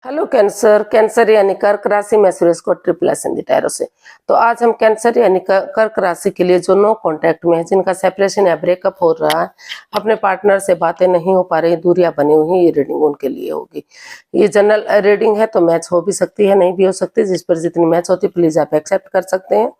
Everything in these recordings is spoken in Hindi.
Hello cancer. कैंसर यानी कर्क राशि में सुरेश को ट्रिपल इन टैरो से। तो आज हम कैंसर यानी कर्क राशि के लिए जो नो कांटेक्ट में है, जिनका सेपरेशन या ब्रेकअप हो रहा है, अपने पार्टनर से बातें नहीं हो पा रही, दूरियां बनी हुई हैं, ये रीडिंग उनके लिए होगी। ये जनरल रीडिंग है तो मैच हो भी सकती है, नहीं भी हो सकती। जिस पर जितनी मैच होती प्लीज आप एक्सेप्ट कर सकते हैं।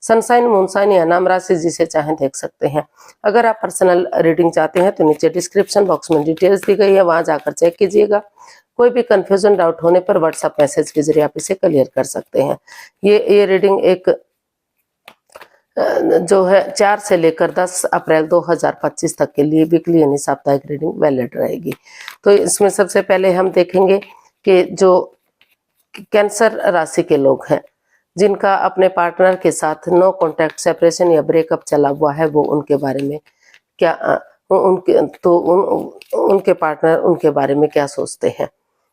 सनसाइन, मूनसाइन या नाम राशि जिसे चाहें देख सकते हैं। अगर आप पर्सनल रीडिंग चाहते हैं तो नीचे डिस्क्रिप्शन बॉक्स में डिटेल्स दी गई है, वहां जाकर चेक कीजिएगा। कोई भी कंफ्यूजन डाउट होने पर व्हाट्सएप मैसेज के जरिए आप इसे क्लियर कर सकते हैं। ये रीडिंग एक जो है 4 से लेकर 10 अप्रैल 2025 तक के लिए वीकली यानी साप्ताहिक रीडिंग वैलिड रहेगी। तो इसमें सबसे पहले हम देखेंगे कि जो कैंसर राशि के लोग हैं, जिनका अपने पार्टनर के साथ नो कॉन्टैक्ट, सेपरेशन या ब्रेकअप चला हुआ है, वो उनके बारे में क्या उनके पार्टनर उनके बारे में क्या सोचते हैं,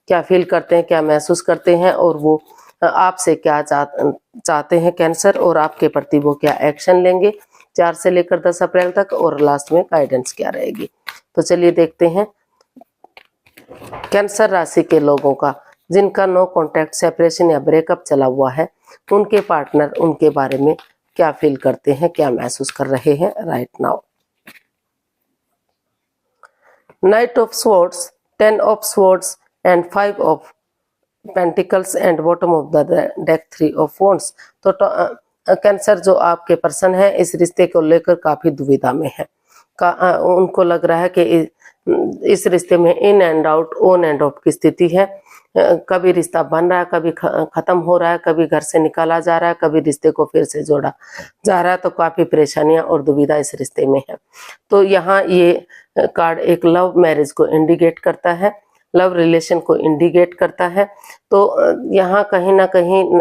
क्या फील करते हैं, क्या महसूस करते हैं, और वो आपसे क्या चाहते हैं कैंसर, और आपके प्रति वो क्या एक्शन लेंगे 4 से लेकर 10 अप्रैल तक, और लास्ट में गाइडेंस क्या रहेगी। तो चलिए देखते हैं कैंसर राशि के लोगों का, जिनका नो कॉन्टैक्ट, सेपरेशन या ब्रेकअप चला हुआ है, उनके पार्टनर उनके बारे में क्या फील करते हैं, क्या महसूस कर रहे हैं right now. Knight of Swords, 10 of Swords and 5 of Pentacles and bottom of the deck 3 of Wands। तो कैंसर जो आपके पर्सन है, इस रिश्ते को लेकर काफी दुविधा में है। उनको लग रहा है कि इस रिश्ते में in and out, on end of की स्थिति है। कभी रिश्ता बन रहा है, कभी खत्म हो रहा है, कभी घर से निकाला जा रहा है, कभी रिश्ते को फिर से जोड़ा जा रहा है। तो काफी परेशानियां और दुविधा इस रिश्ते में है। तो यहाँ ये कार्ड एक लव मैरिज को इंडिकेट करता है, लव रिलेशन को इंडिकेट करता है। तो यहाँ कहीं ना कहीं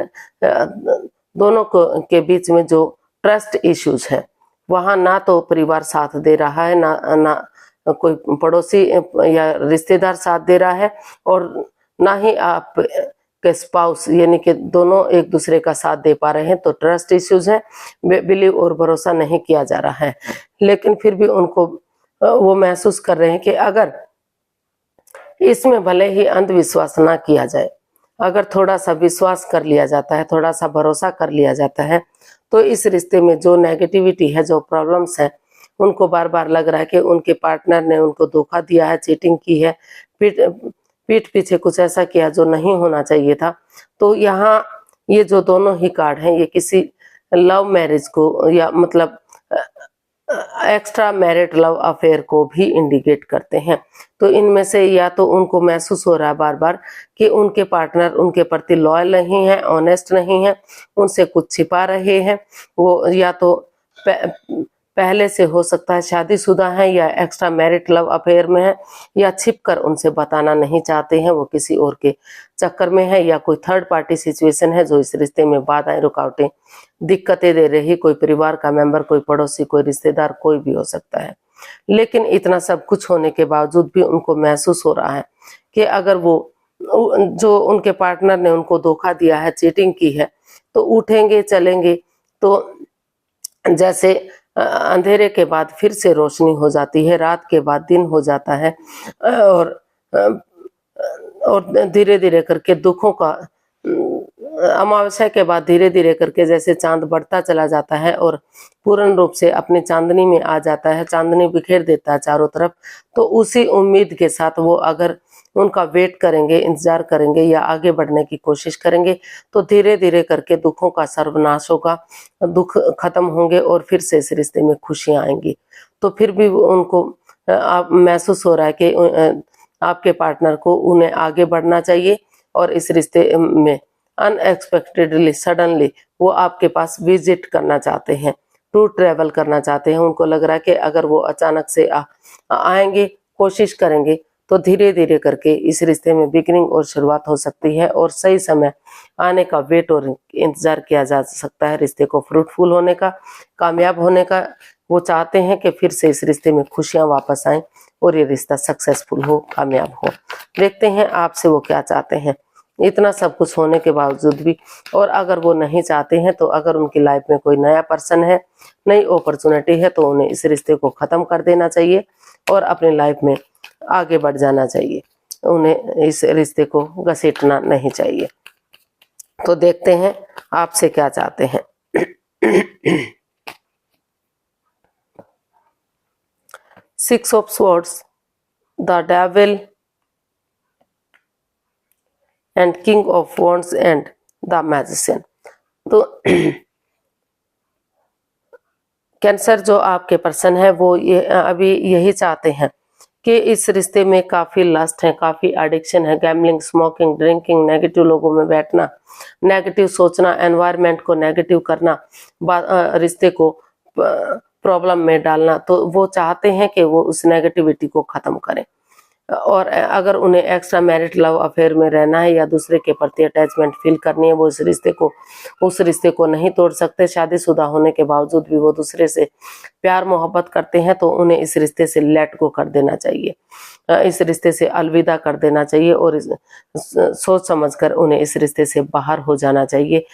दोनों के बीच में जो ट्रस्ट इश्यूज है, वहाँ ना तो परिवार साथ दे रहा है, ना कोई पड़ोसी या रिश्तेदार साथ दे रहा है, और ना ही आप के स्पाउस यानी कि दोनों एक दूसरे का साथ दे पा रहे हैं। तो ट्रस्ट इश्यूज है, बिलीव और भरोसा नहीं किया जा रहा है। लेकिन फिर भी उनको वो महसूस कर रहे हैं कि अगर इसमें भले ही अंधविश्वास ना किया जाए, अगर थोड़ा सा विश्वास कर लिया जाता है, थोड़ा सा भरोसा कर लिया जाता है, तो इस रिश्ते में जो नेगेटिविटी है, जो प्रॉब्लम्स है, उनको बार बार लग रहा है कि उनके पार्टनर ने उनको धोखा दिया है, चीटिंग की है, पीठ पीछे कुछ ऐसा किया जो नहीं होना चाहिए था। तो यहाँ ये जो दोनों ही कार्ड हैं, ये किसी लव मैरिज को या मतलब एक्स्ट्रा मैरिड लव अफेयर को भी इंडिकेट करते हैं। तो इनमें से या तो उनको महसूस हो रहा है बार बार कि उनके पार्टनर उनके प्रति लॉयल नहीं है, ऑनेस्ट नहीं है, उनसे कुछ छिपा रहे हैं। वो या तो पहले से हो सकता है शादीशुदा है, या एक्स्ट्रा मैरिड लव अफेयर में है, या छिपकर उनसे बताना नहीं चाहते हैं, वो किसी और के चक्कर में है, या कोई थर्ड पार्टी सिचुएशन है जो इस रिश्ते में बाधाएं, रुकावटें, दिक्कतें दे रही। कोई परिवार का मेंबर, कोई पड़ोसी, कोई रिश्तेदार, कोई भी हो सकता है। लेकिन इतना सब कुछ होने के बावजूद भी उनको महसूस हो रहा है कि अगर वो जो उनके पार्टनर ने उनको धोखा दिया है, चीटिंग की है, तो उठेंगे चलेंगे तो जैसे अंधेरे के बाद फिर से रोशनी हो जाती है, रात के बाद दिन हो जाता है, और धीरे धीरे करके दुखों का अमावस्या के बाद धीरे धीरे करके जैसे चांद बढ़ता चला जाता है और पूर्ण रूप से अपनी चांदनी में आ जाता है, चांदनी बिखेर देता है चारों तरफ। तो उसी उम्मीद के साथ वो अगर उनका वेट करेंगे, इंतजार करेंगे या आगे बढ़ने की कोशिश करेंगे, तो धीरे धीरे करके दुखों का सर्वनाश होगा, दुख खत्म होंगे और फिर से इस रिश्ते में खुशियां आएंगी। तो फिर भी उनको महसूस हो रहा है कि आपके पार्टनर को उन्हें आगे बढ़ना चाहिए, और इस रिश्ते में अनएक्सपेक्टेडली, सडनली वो आपके पास विजिट करना चाहते हैं, टू ट्रेवल करना चाहते हैं। उनको लग रहा है कि अगर वो अचानक से आएंगे, कोशिश करेंगे, तो धीरे धीरे करके इस रिश्ते में बिगिनिंग और शुरुआत हो सकती है, और सही समय आने का वेट और इंतजार किया जा सकता है रिश्ते को फ्रूटफुल होने का, कामयाब होने का। वो चाहते हैं कि फिर से इस रिश्ते में खुशियां वापस आएं और ये रिश्ता सक्सेसफुल हो, कामयाब हो। देखते हैं आपसे वो क्या चाहते हैं इतना सब कुछ होने के बावजूद भी। और अगर वो नहीं चाहते हैं, तो अगर उनकी लाइफ में कोई नया पर्सन है, नई अपॉर्चुनिटी है, तो उन्हें इस रिश्ते को खत्म कर देना चाहिए और अपनी लाइफ में आगे बढ़ जाना चाहिए। उन्हें इस रिश्ते को घसीटना नहीं चाहिए। तो देखते हैं आपसे क्या चाहते हैं। Six of swords, the devil and king of wands and the magician. तो कैंसर जो आपके पर्सन है वो ये अभी यही चाहते हैं कि इस रिश्ते में काफ़ी लस्ट है, काफ़ी एडिक्शन है, गैम्बलिंग, स्मोकिंग, ड्रिंकिंग, नेगेटिव लोगों में बैठना, नेगेटिव सोचना, एनवायरनमेंट को नेगेटिव करना, रिश्ते को प्रॉब्लम में डालना। तो वो चाहते हैं कि वो उस नेगेटिविटी को ख़त्म करें। और अगर उन्हें एक्स्ट्रा मैरिट लव अफेयर में रहना है या दूसरे के प्रति अटैचमेंट फील करनी है, वो उस रिश्ते को नहीं तोड़ सकते। शादीशुदा होने के बावजूद भी वो दूसरे से प्यार मोहब्बत करते हैं, तो उन्हें इस रिश्ते से लेट गो कर देना चाहिए, इस रिश्ते से अलविदा कर देना चाहिए और सोच समझकर उन्हें इस रिश्ते से बाहर हो जाना चाहिए।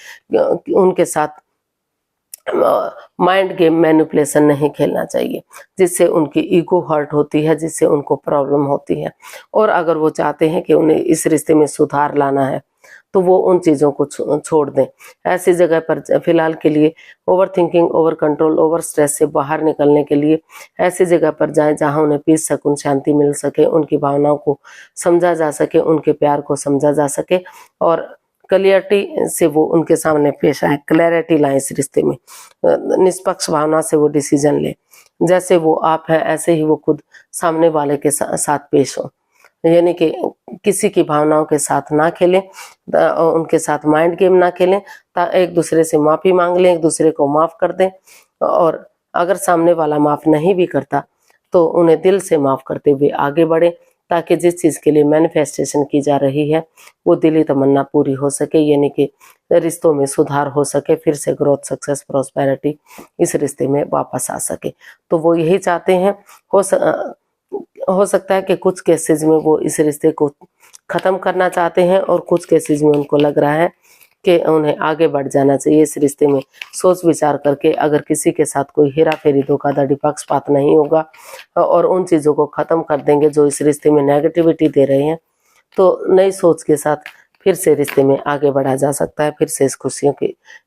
उनके साथ माइंड गेम मैनिपुलेशन नहीं खेलना चाहिए, जिससे उनकी ईगो हर्ट होती है, जिससे उनको प्रॉब्लम होती है। और अगर वो चाहते हैं कि उन्हें इस रिश्ते में सुधार लाना है, तो वो उन चीज़ों को छोड़ दें। ऐसी जगह पर फिलहाल के लिए over thinking, over control, over stress से बाहर निकलने के लिए ऐसी जगह पर जाएं जहां उन्हें पीस सुकून, शांति मिल सके, उनकी भावनाओं को समझा जा सके, उनके प्यार को समझा जा सके और क्लियरिटी से वो उनके सामने पेश आए, क्लैरिटी लाए इस रिश्ते में, निष्पक्ष भावना से वो डिसीजन ले। जैसे वो आप हैं ऐसे ही वो खुद सामने वाले के साथ पेश हो, यानी कि किसी की भावनाओं के साथ ना खेलें, उनके साथ माइंड गेम ना खेलें, एक दूसरे से माफ़ी मांग लें, एक दूसरे को माफ़ कर दें। और अगर सामने वाला माफ़ नहीं भी करता तो उन्हें दिल से माफ़ करते हुए आगे बढ़ें, ताकि जिस चीज़ के लिए मैनिफेस्टेशन की जा रही है वो दिली तमन्ना पूरी हो सके, यानी कि रिश्तों में सुधार हो सके, फिर से ग्रोथ, सक्सेस, प्रॉस्पेरिटी इस रिश्ते में वापस आ सके। तो वो यही चाहते हैं। हो सकता है कि कुछ केसेस में वो इस रिश्ते को ख़त्म करना चाहते हैं और कुछ केसेस में उनको लग रहा है कि उन्हें आगे बढ़ जाना चाहिए इस रिश्ते में, सोच विचार करके। अगर किसी के साथ कोई हेरा फेरी, धोखाधड़ी, पक्षपात नहीं होगा और उन चीज़ों को ख़त्म कर देंगे जो इस रिश्ते में नेगेटिविटी दे रहे हैं, तो नई सोच के साथ फिर से रिश्ते में आगे बढ़ा जा सकता है, फिर से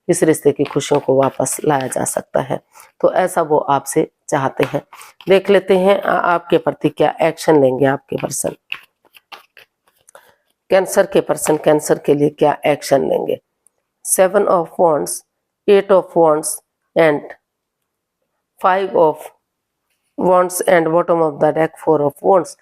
इस रिश्ते की खुशियों को वापस लाया जा सकता है। तो ऐसा वो आपसे चाहते हैं। देख लेते हैं आपके प्रति क्या एक्शन लेंगे आपके पर्सन। कैंसर के पर्सन कैंसर के लिए क्या एक्शन लेंगे। 7 of wands, 8 of wands and 5 of wands and bottom of the deck 4 of wands.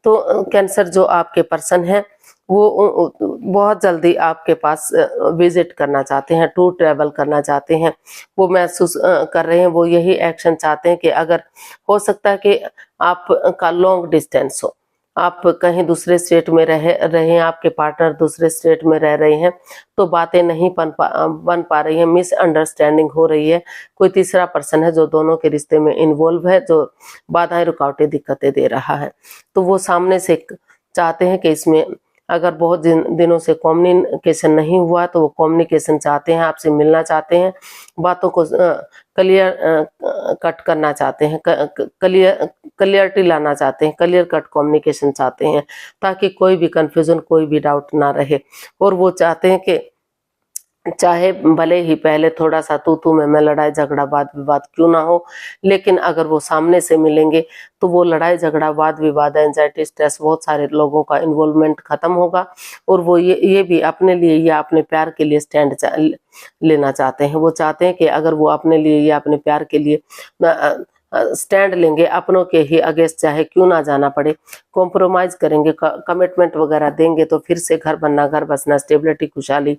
तो कैंसर जो आपके पर्सन है वो बहुत जल्दी आपके पास विजिट करना चाहते हैं, टूर ट्रैवल करना चाहते हैं। वो महसूस कर रहे हैं, वो यही एक्शन चाहते हैं कि अगर हो सकता है कि आपका लॉन्ग डिस्टेंस हो, आप कहीं दूसरे स्टेट में रहे हैं, आपके पार्टनर दूसरे स्टेट में रह रहे हैं, तो बातें नहीं बन पा रही हैं, मिसअंडरस्टैंडिंग हो रही है। कोई तीसरा पर्सन है जो दोनों के रिश्ते में इन्वॉल्व है, जो बाधाएं, रुकावटें, दिक्कतें दे रहा है। तो वो सामने से चाहते हैं कि इसमें अगर बहुत दिनों से कम्युनिकेशन नहीं हुआ तो वो कम्युनिकेशन चाहते हैं, आपसे मिलना चाहते हैं, बातों को क्लियर कट करना चाहते हैं, क्लियरिटी लाना चाहते हैं, क्लियर कट कम्युनिकेशन चाहते हैं, ताकि कोई भी कंफ्यूजन, कोई भी डाउट ना रहे। और वो चाहते हैं कि चाहे भले ही पहले थोड़ा सा तू में लड़ाई झगड़ा, वाद विवाद क्यों ना हो, लेकिन अगर वो सामने से मिलेंगे तो वो लड़ाई झगड़ा, वाद विवाद, एंजाइटी, स्ट्रेस, बहुत सारे लोगों का इन्वॉल्वमेंट खत्म होगा। और वो ये भी अपने लिए या अपने प्यार के लिए स्टैंड लेना चाहते हैं। वो चाहते हैं कि अगर वो अपने लिए या अपने प्यार के लिए स्टैंड लेंगे, अपनों के ही अगेंस्ट चाहे क्यों ना जाना पड़े, कॉम्प्रोमाइज करेंगे, कमिटमेंट वगैरह देंगे, तो फिर से घर बनना, घर बसना, स्टेबिलिटी, खुशहाली,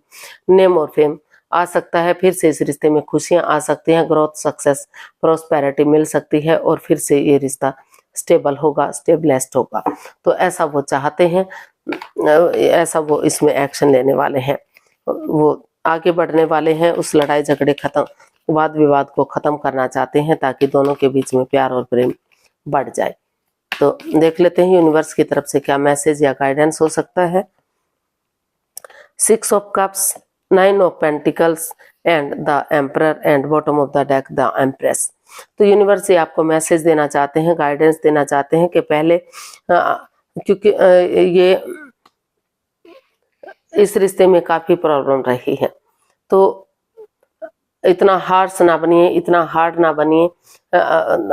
नेम और फेम आ सकता है। फिर से इस रिश्ते में खुशियां आ सकती हैं, ग्रोथ, सक्सेस, प्रॉस्पेरिटी मिल सकती है और फिर से ये रिश्ता स्टेबल होगा, स्टेबलाइज्ड होगा। तो ऐसा वो चाहते हैं, ऐसा वो इसमें एक्शन लेने वाले हैं, वो आगे बढ़ने वाले हैं, उस लड़ाई झगड़े खत्म, वाद विवाद को खत्म करना चाहते हैं, ताकि दोनों के बीच में प्यार और प्रेम बढ़ जाए। तो देख लेते हैं यूनिवर्स की तरफ से क्या मैसेज या गाइडेंस हो सकता है। 6 of cups, 9 of pentacles and the emperor and bottom of the deck the empress. तो यूनिवर्स से आपको मैसेज देना चाहते हैं, गाइडेंस देना चाहते हैं कि पहले क्योंकि ये इस रिश्ते में काफी प्रॉब्लम रही है। तो इतना हार्श ना बनिए, इतना हार्ड ना बनिए,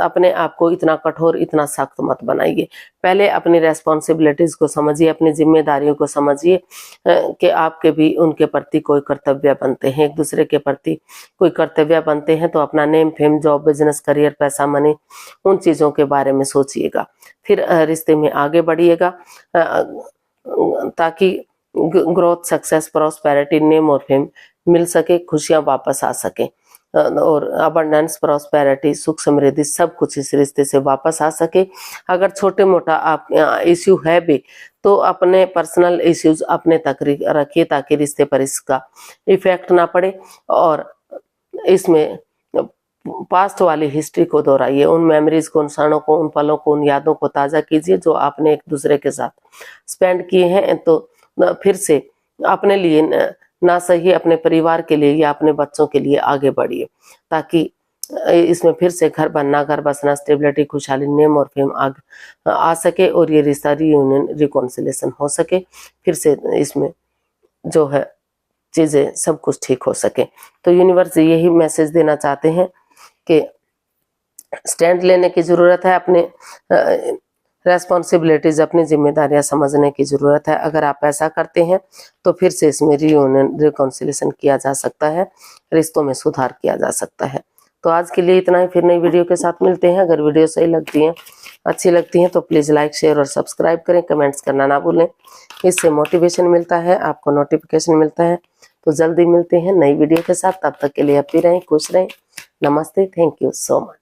अपने आप को इतना कठोर, इतना सख्त मत बनाइए। पहले अपनी रेस्पॉन्सिबिलिटीज को समझिए, अपनी जिम्मेदारियों को समझिए कि आपके भी उनके प्रति कोई कर्तव्य बनते हैं, एक दूसरे के प्रति कोई कर्तव्य बनते हैं। तो अपना name, fame, job, business, career, पैसा, मनी, उन चीजों के बारे में सोचिएगा, फिर रिश्ते में आगे बढ़िएगा, ताकि ग्रोथ, सक्सेस, प्रॉस्पेरिटी, नेम और फेम मिल सके, खुशियां वापस आ सके, और अबंडेंस, प्रॉस्पेरिटी, सुख, समृद्धि सब कुछ इस रिश्ते से वापस आ सके। अगर छोटे मोटा आप इश्यू है भी तो अपने पर्सनल इश्यूज अपने तक रखिए, ताकि रिश्ते पर इसका इफेक्ट ना पड़े। और इसमें पास्ट वाली हिस्ट्री को दोहराइए, उन मेमोरीज को, उन क्षणों को, उन पलों को, उन यादों को ताजा कीजिए जो आपने एक दूसरे के साथ स्पेंड किए हैं। तो फिर से अपने लिए ना सही, अपने परिवार के लिए या अपने बच्चों के लिए आगे बढ़िए, ताकि इसमें फिर से घर बनना, घर बसना, स्टेबिलिटी, खुशहाली, नेम और फेम आ सके, और ये रिश्ता रीयूनियन, रिकॉन्सिलेशन हो सके, फिर से इसमें जो है चीजें सब कुछ ठीक हो सके। तो यूनिवर्स यही मैसेज देना चाहते हैं कि स्टैंड लेने की जरूरत है, अपने रेस्पॉन्सिबिलिटीज, अपनी जिम्मेदारियां समझने की जरूरत है। अगर आप ऐसा करते हैं तो फिर से इसमें रीयूनियन, रिकॉन्सिलेशन किया जा सकता है, रिश्तों में सुधार किया जा सकता है। तो आज के लिए इतना ही, फिर नई वीडियो के साथ मिलते हैं। अगर वीडियो सही लगती है, अच्छी लगती है तो प्लीज लाइक, शेयर और सब्सक्राइब करें, कमेंट्स करना ना भूलें, इससे मोटिवेशन मिलता है, आपको नोटिफिकेशन मिलता है। तो जल्दी मिलते हैं नई वीडियो के साथ, तब तक के लिए हैप्पी रहें, खुश रहें। नमस्ते, थैंक यू सो मच।